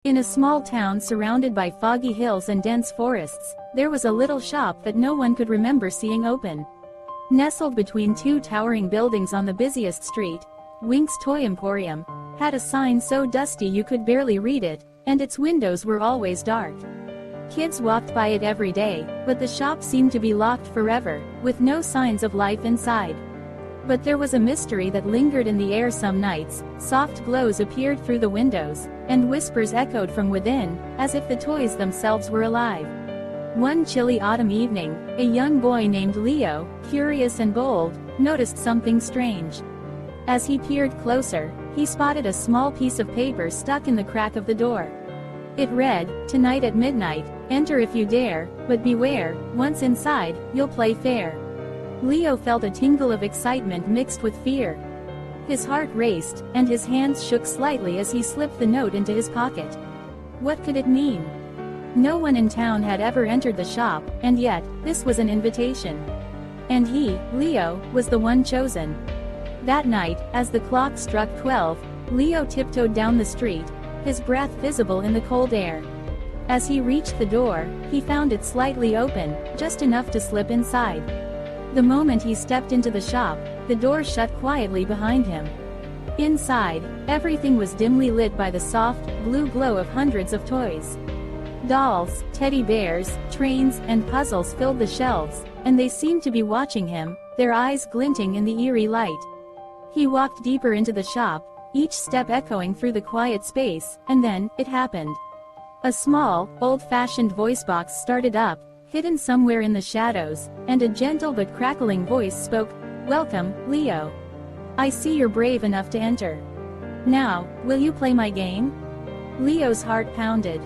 In a small town surrounded by foggy hills and dense forests, there was a little shop that no one could remember seeing open. Nestled between two towering buildings on the busiest street, Wink's Toy Emporium had a sign so dusty you could barely read it, and its windows were always dark. Kids walked by it every day, but the shop seemed to be locked forever, with no signs of life inside. But there was a mystery that lingered in the air some nights. Soft glows appeared through the windows, and whispers echoed from within, as if the toys themselves were alive. One chilly autumn evening, a young boy named Leo, curious and bold, noticed something strange. As he peered closer, he spotted a small piece of paper stuck in the crack of the door. It read, "Tonight at midnight, enter if you dare, but beware, once inside, you'll play fair." Leo felt a tingle of excitement mixed with fear. His heart raced, and his hands shook slightly as he slipped the note into his pocket. What could it mean? No one in town had ever entered the shop, and yet, this was an invitation. And he, Leo, was the one chosen. That night, as the clock struck 12, Leo tiptoed down the street, his breath visible in the cold air. As he reached the door, he found it slightly open, just enough to slip inside. The moment he stepped into the shop, the door shut quietly behind him. Inside, everything was dimly lit by the soft, blue glow of hundreds of toys. Dolls, teddy bears, trains, and puzzles filled the shelves, and they seemed to be watching him, their eyes glinting in the eerie light. He walked deeper into the shop, each step echoing through the quiet space, and then, it happened. A small, old-fashioned voice box started up, hidden somewhere in the shadows, and a gentle but crackling voice spoke, "Welcome, Leo. I see you're brave enough to enter. Now, will you play my game?" Leo's heart pounded.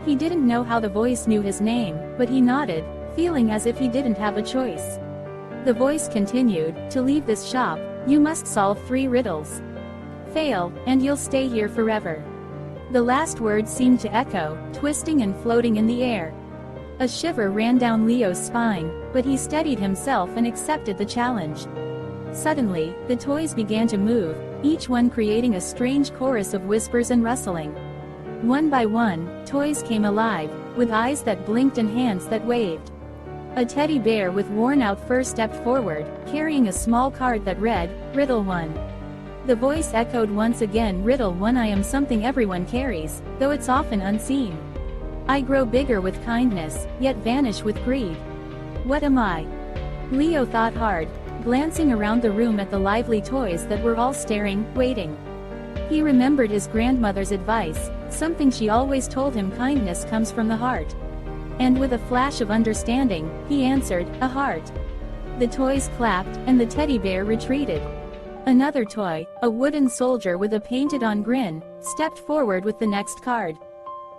He didn't know how the voice knew his name, but he nodded, feeling as if he didn't have a choice. The voice continued, "To leave this shop, you must solve 3 riddles. Fail, and you'll stay here forever." The last word seemed to echo, twisting and floating in the air. A shiver ran down Leo's spine, but he steadied himself and accepted the challenge. Suddenly, the toys began to move, each one creating a strange chorus of whispers and rustling. One by one, toys came alive, with eyes that blinked and hands that waved. A teddy bear with worn-out fur stepped forward, carrying a small card that read, "Riddle 1." The voice echoed once again, "Riddle 1, I am something everyone carries, though it's often unseen. I grow bigger with kindness, yet vanish with greed. What am I?" Leo thought hard, glancing around the room at the lively toys that were all staring, waiting. He remembered his grandmother's advice, something she always told him: kindness comes from the heart. And with a flash of understanding, he answered, "A heart." The toys clapped, and the teddy bear retreated. Another toy, a wooden soldier with a painted-on grin, stepped forward with the next card.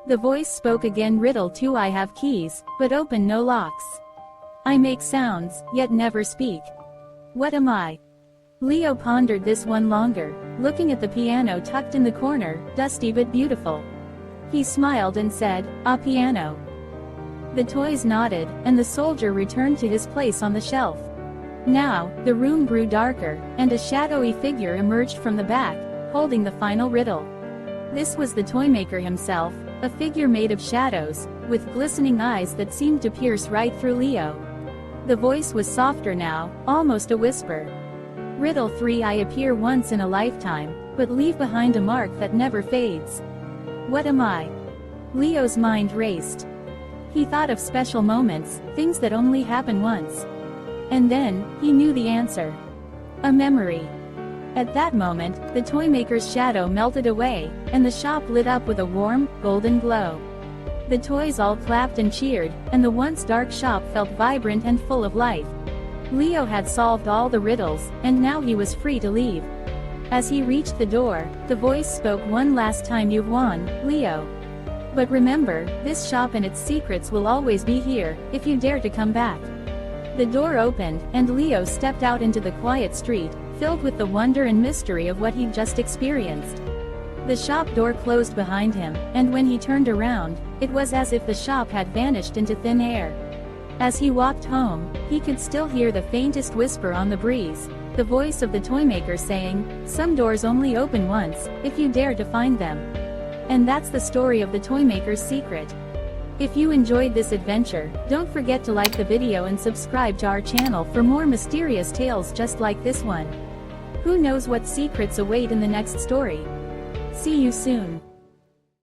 The voice spoke again, "Riddle 2, I have keys, but open no locks. I make sounds, yet never speak. What am I?" Leo pondered this one longer, looking at the piano tucked in the corner, dusty but beautiful. He smiled and said, "A piano." The toys nodded, and the soldier returned to his place on the shelf. Now, the room grew darker, and a shadowy figure emerged from the back, holding the final riddle. This was the Toymaker himself, a figure made of shadows, with glistening eyes that seemed to pierce right through Leo. The voice was softer now, almost a whisper. "Riddle 3, I appear once in a lifetime, but leave behind a mark that never fades. What am I?" Leo's mind raced. He thought of special moments, things that only happen once. And then, he knew the answer. A memory. At that moment, the Toymaker's shadow melted away, and the shop lit up with a warm, golden glow. The toys all clapped and cheered, and the once dark shop felt vibrant and full of life. Leo had solved all the riddles, and now he was free to leave. As he reached the door, the voice spoke one last time, "You've won, Leo. But remember, this shop and its secrets will always be here, if you dare to come back." The door opened, and Leo stepped out into the quiet street, filled with the wonder and mystery of what he'd just experienced. The shop door closed behind him, and when he turned around, it was as if the shop had vanished into thin air. As he walked home, he could still hear the faintest whisper on the breeze, the voice of the Toymaker saying, "Some doors only open once, if you dare to find them." And that's the story of the Toymaker's Secret. If you enjoyed this adventure, don't forget to like the video and subscribe to our channel for more mysterious tales just like this one. Who knows what secrets await in the next story? See you soon.